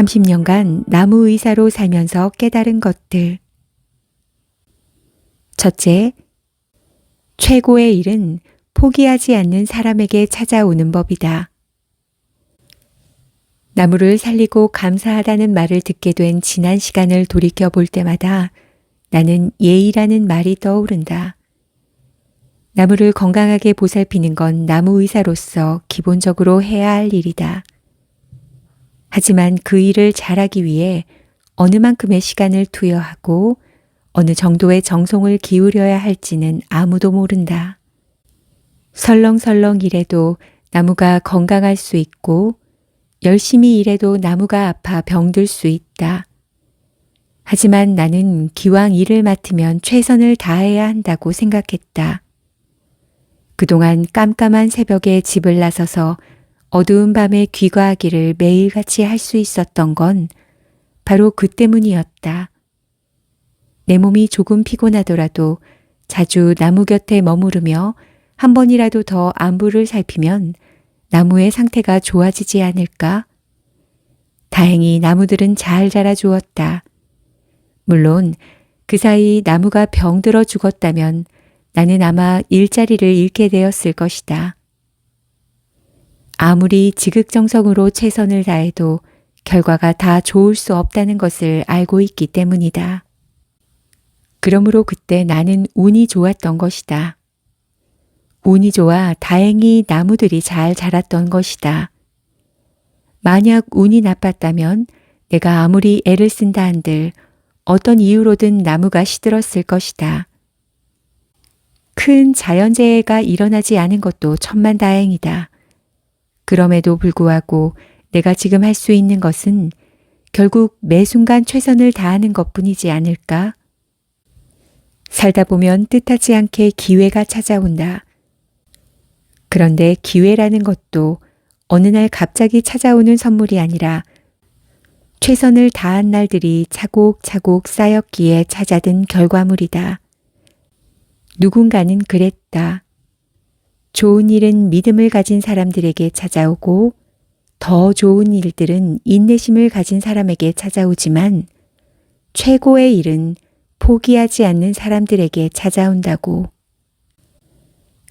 30년간 나무 의사로 살면서 깨달은 것들. 첫째, 최고의 일은 포기하지 않는 사람에게 찾아오는 법이다. 나무를 살리고 감사하다는 말을 듣게 된 지난 시간을 돌이켜 볼 때마다 나는 예의라는 말이 떠오른다. 나무를 건강하게 보살피는 건 나무 의사로서 기본적으로 해야 할 일이다. 하지만 그 일을 잘하기 위해 어느 만큼의 시간을 투여하고 어느 정도의 정성을 기울여야 할지는 아무도 모른다. 설렁설렁 일해도 나무가 건강할 수 있고 열심히 일해도 나무가 아파 병들 수 있다. 하지만 나는 기왕 일을 맡으면 최선을 다해야 한다고 생각했다. 그동안 깜깜한 새벽에 집을 나서서 어두운 밤에 귀가하기를 매일같이 할 수 있었던 건 바로 그 때문이었다. 내 몸이 조금 피곤하더라도 자주 나무 곁에 머무르며 한 번이라도 더 안부를 살피면 나무의 상태가 좋아지지 않을까? 다행히 나무들은 잘 자라주었다. 물론 그 사이 나무가 병들어 죽었다면 나는 아마 일자리를 잃게 되었을 것이다. 아무리 지극정성으로 최선을 다해도 결과가 다 좋을 수 없다는 것을 알고 있기 때문이다. 그러므로 그때 나는 운이 좋았던 것이다. 운이 좋아 다행히 나무들이 잘 자랐던 것이다. 만약 운이 나빴다면 내가 아무리 애를 쓴다 한들 어떤 이유로든 나무가 시들었을 것이다. 큰 자연재해가 일어나지 않은 것도 천만다행이다. 그럼에도 불구하고 내가 지금 할 수 있는 것은 결국 매 순간 최선을 다하는 것뿐이지 않을까? 살다 보면 뜻하지 않게 기회가 찾아온다. 그런데 기회라는 것도 어느 날 갑자기 찾아오는 선물이 아니라 최선을 다한 날들이 차곡차곡 쌓였기에 찾아든 결과물이다. 누군가는 그랬다. 좋은 일은 믿음을 가진 사람들에게 찾아오고 더 좋은 일들은 인내심을 가진 사람에게 찾아오지만 최고의 일은 포기하지 않는 사람들에게 찾아온다고.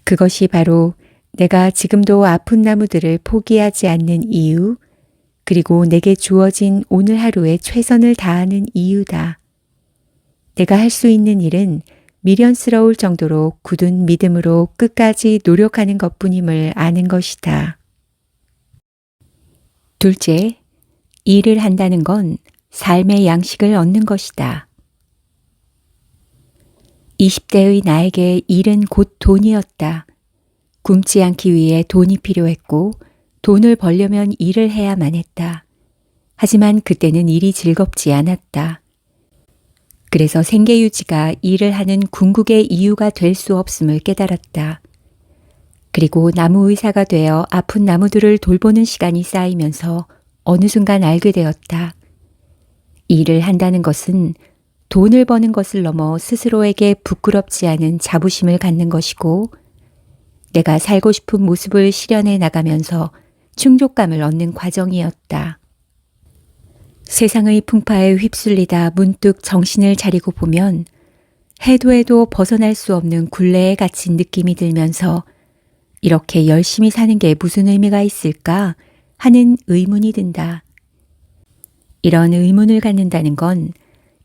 그것이 바로 내가 지금도 아픈 나무들을 포기하지 않는 이유, 그리고 내게 주어진 오늘 하루에 최선을 다하는 이유다. 내가 할 수 있는 일은 미련스러울 정도로 굳은 믿음으로 끝까지 노력하는 것뿐임을 아는 것이다. 둘째, 일을 한다는 건 삶의 양식을 얻는 것이다. 20대의 나에게 일은 곧 돈이었다. 굶지 않기 위해 돈이 필요했고 돈을 벌려면 일을 해야만 했다. 하지만 그때는 일이 즐겁지 않았다. 그래서 생계유지가 일을 하는 궁극의 이유가 될 수 없음을 깨달았다. 그리고 나무의사가 되어 아픈 나무들을 돌보는 시간이 쌓이면서 어느 순간 알게 되었다. 일을 한다는 것은 돈을 버는 것을 넘어 스스로에게 부끄럽지 않은 자부심을 갖는 것이고 내가 살고 싶은 모습을 실현해 나가면서 충족감을 얻는 과정이었다. 세상의 풍파에 휩쓸리다 문득 정신을 차리고 보면 해도 해도 벗어날 수 없는 굴레에 갇힌 느낌이 들면서 이렇게 열심히 사는 게 무슨 의미가 있을까 하는 의문이 든다. 이런 의문을 갖는다는 건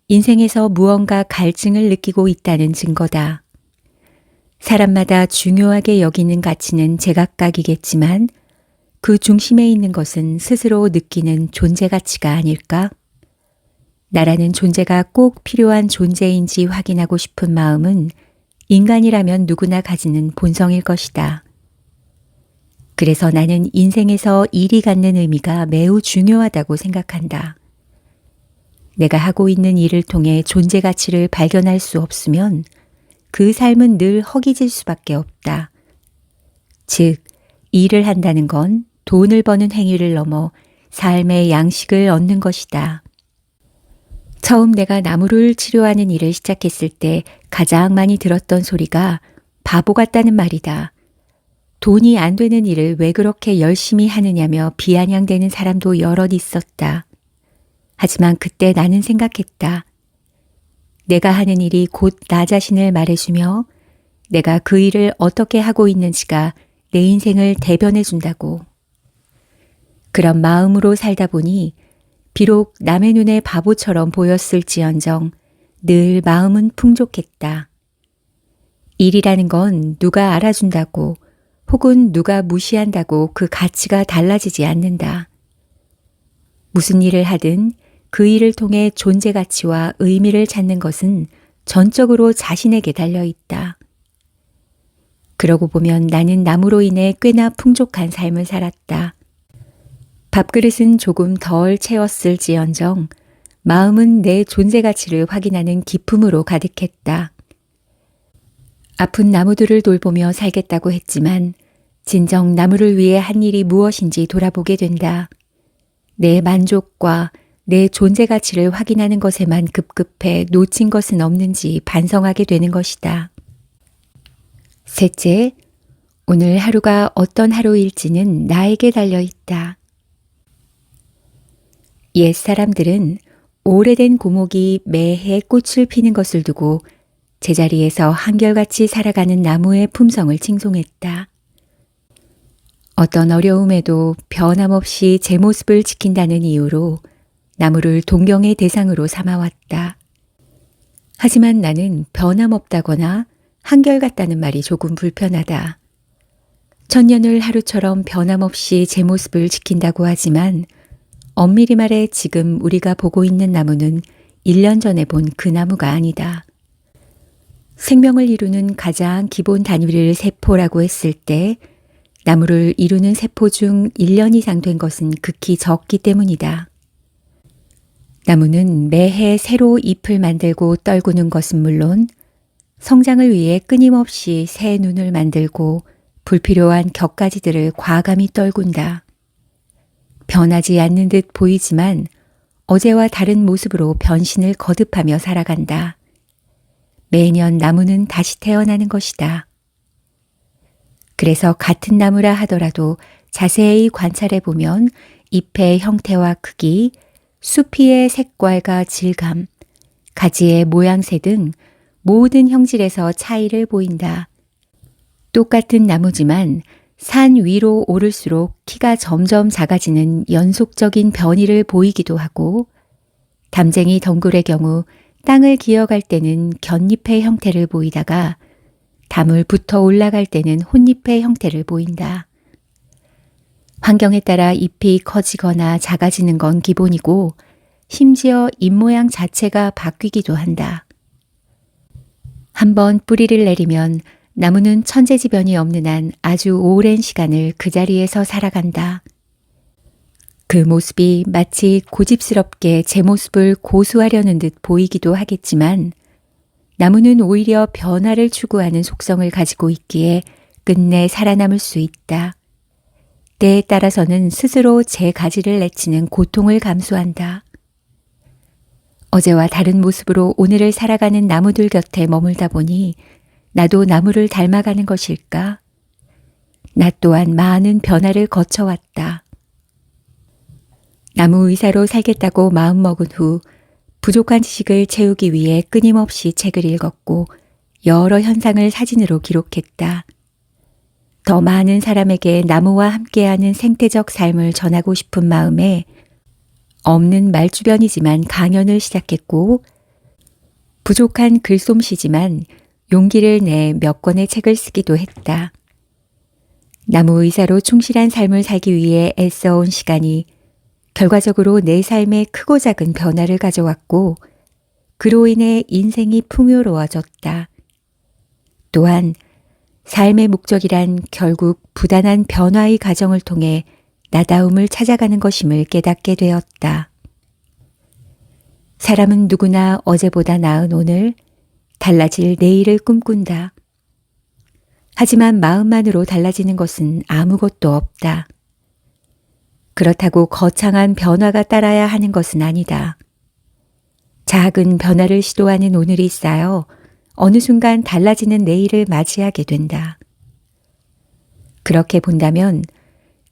인생에서 무언가 갈증을 느끼고 있다는 증거다. 사람마다 중요하게 여기는 가치는 제각각이겠지만 그 중심에 있는 것은 스스로 느끼는 존재 가치가 아닐까? 나라는 존재가 꼭 필요한 존재인지 확인하고 싶은 마음은 인간이라면 누구나 가지는 본성일 것이다. 그래서 나는 인생에서 일이 갖는 의미가 매우 중요하다고 생각한다. 내가 하고 있는 일을 통해 존재 가치를 발견할 수 없으면 그 삶은 늘 허기질 수밖에 없다. 즉, 일을 한다는 건 돈을 버는 행위를 넘어 삶의 양식을 얻는 것이다. 처음 내가 나무를 치료하는 일을 시작했을 때 가장 많이 들었던 소리가 바보 같다는 말이다. 돈이 안 되는 일을 왜 그렇게 열심히 하느냐며 비아냥대는 사람도 여럿 있었다. 하지만 그때 나는 생각했다. 내가 하는 일이 곧 나 자신을 말해주며 내가 그 일을 어떻게 하고 있는지가 내 인생을 대변해 준다고. 그런 마음으로 살다 보니 비록 남의 눈에 바보처럼 보였을지언정 늘 마음은 풍족했다. 일이라는 건 누가 알아준다고 혹은 누가 무시한다고 그 가치가 달라지지 않는다. 무슨 일을 하든 그 일을 통해 존재 가치와 의미를 찾는 것은 전적으로 자신에게 달려 있다. 그러고 보면 나는 나무로 인해 꽤나 풍족한 삶을 살았다. 밥그릇은 조금 덜 채웠을지언정 마음은 내 존재 가치를 확인하는 기쁨으로 가득했다. 아픈 나무들을 돌보며 살겠다고 했지만 진정 나무를 위해 한 일이 무엇인지 돌아보게 된다. 내 만족과 내 존재 가치를 확인하는 것에만 급급해 놓친 것은 없는지 반성하게 되는 것이다. 셋째, 오늘 하루가 어떤 하루일지는 나에게 달려 있다. 옛 사람들은 오래된 고목이 매해 꽃을 피는 것을 두고 제자리에서 한결같이 살아가는 나무의 품성을 칭송했다. 어떤 어려움에도 변함없이 제 모습을 지킨다는 이유로 나무를 동경의 대상으로 삼아왔다. 하지만 나는 변함없다거나 한결같다는 말이 조금 불편하다. 천년을 하루처럼 변함없이 제 모습을 지킨다고 하지만 엄밀히 말해 지금 우리가 보고 있는 나무는 1년 전에 본 그 나무가 아니다. 생명을 이루는 가장 기본 단위를 세포라고 했을 때 나무를 이루는 세포 중 1년 이상 된 것은 극히 적기 때문이다. 나무는 매해 새로 잎을 만들고 떨구는 것은 물론 성장을 위해 끊임없이 새 눈을 만들고 불필요한 격가지들을 과감히 떨군다. 변하지 않는 듯 보이지만 어제와 다른 모습으로 변신을 거듭하며 살아간다. 매년 나무는 다시 태어나는 것이다. 그래서 같은 나무라 하더라도 자세히 관찰해 보면 잎의 형태와 크기, 수피의 색깔과 질감, 가지의 모양새 등 모든 형질에서 차이를 보인다. 똑같은 나무지만 산 위로 오를수록 키가 점점 작아지는 연속적인 변이를 보이기도 하고 담쟁이 덩굴의 경우 땅을 기어갈 때는 곁잎의 형태를 보이다가 담을 붙어 올라갈 때는 혼잎의 형태를 보인다. 환경에 따라 잎이 커지거나 작아지는 건 기본이고 심지어 잎 모양 자체가 바뀌기도 한다. 한번 뿌리를 내리면 나무는 천재지변이 없는 한 아주 오랜 시간을 그 자리에서 살아간다. 그 모습이 마치 고집스럽게 제 모습을 고수하려는 듯 보이기도 하겠지만 나무는 오히려 변화를 추구하는 속성을 가지고 있기에 끝내 살아남을 수 있다. 때에 따라서는 스스로 제 가지를 내치는 고통을 감수한다. 어제와 다른 모습으로 오늘을 살아가는 나무들 곁에 머물다 보니 나도 나무를 닮아가는 것일까? 나 또한 많은 변화를 거쳐왔다. 나무 의사로 살겠다고 마음먹은 후 부족한 지식을 채우기 위해 끊임없이 책을 읽었고 여러 현상을 사진으로 기록했다. 더 많은 사람에게 나무와 함께하는 생태적 삶을 전하고 싶은 마음에 없는 말주변이지만 강연을 시작했고 부족한 글솜씨지만 용기를 내 몇 권의 책을 쓰기도 했다. 나무 의사로 충실한 삶을 살기 위해 애써온 시간이 결과적으로 내 삶에 크고 작은 변화를 가져왔고 그로 인해 인생이 풍요로워졌다. 또한 삶의 목적이란 결국 부단한 변화의 과정을 통해 나다움을 찾아가는 것임을 깨닫게 되었다. 사람은 누구나 어제보다 나은 오늘, 달라질 내일을 꿈꾼다. 하지만 마음만으로 달라지는 것은 아무것도 없다. 그렇다고 거창한 변화가 따라야 하는 것은 아니다. 작은 변화를 시도하는 오늘이 쌓여 어느 순간 달라지는 내일을 맞이하게 된다. 그렇게 본다면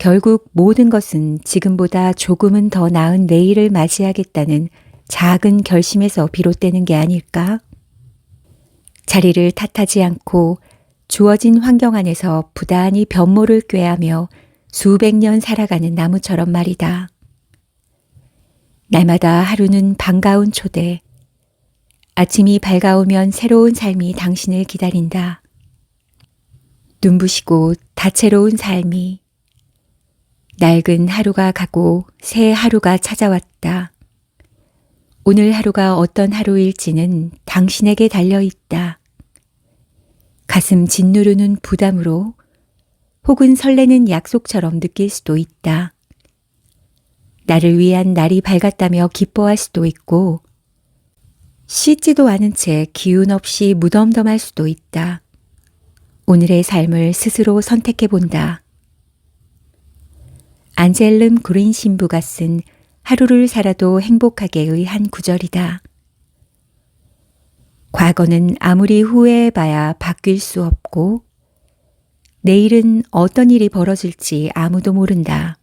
결국 모든 것은 지금보다 조금은 더 나은 내일을 맞이하겠다는 작은 결심에서 비롯되는 게 아닐까? 자리를 탓하지 않고 주어진 환경 안에서 부단히 변모를 꾀하며 수백 년 살아가는 나무처럼 말이다. 날마다 하루는 반가운 초대. 아침이 밝아오면 새로운 삶이 당신을 기다린다. 눈부시고 다채로운 삶이. 낡은 하루가 가고 새 하루가 찾아왔다. 오늘 하루가 어떤 하루일지는 당신에게 달려있다. 가슴 짓누르는 부담으로 혹은 설레는 약속처럼 느낄 수도 있다. 나를 위한 날이 밝았다며 기뻐할 수도 있고 씻지도 않은 채 기운 없이 무덤덤할 수도 있다. 오늘의 삶을 스스로 선택해 본다. 안젤름 그린 신부가 쓴 하루를 살아도 행복하게의 한 구절이다. 과거는 아무리 후회해봐야 바뀔 수 없고 내일은 어떤 일이 벌어질지 아무도 모른다.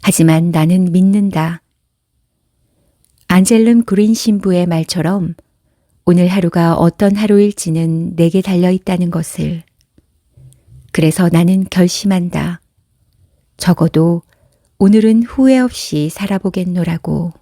하지만 나는 믿는다. 안젤름 그린 신부의 말처럼 오늘 하루가 어떤 하루일지는 내게 달려있다는 것을. 그래서 나는 결심한다. 적어도 오늘은 후회 없이 살아보겠노라고.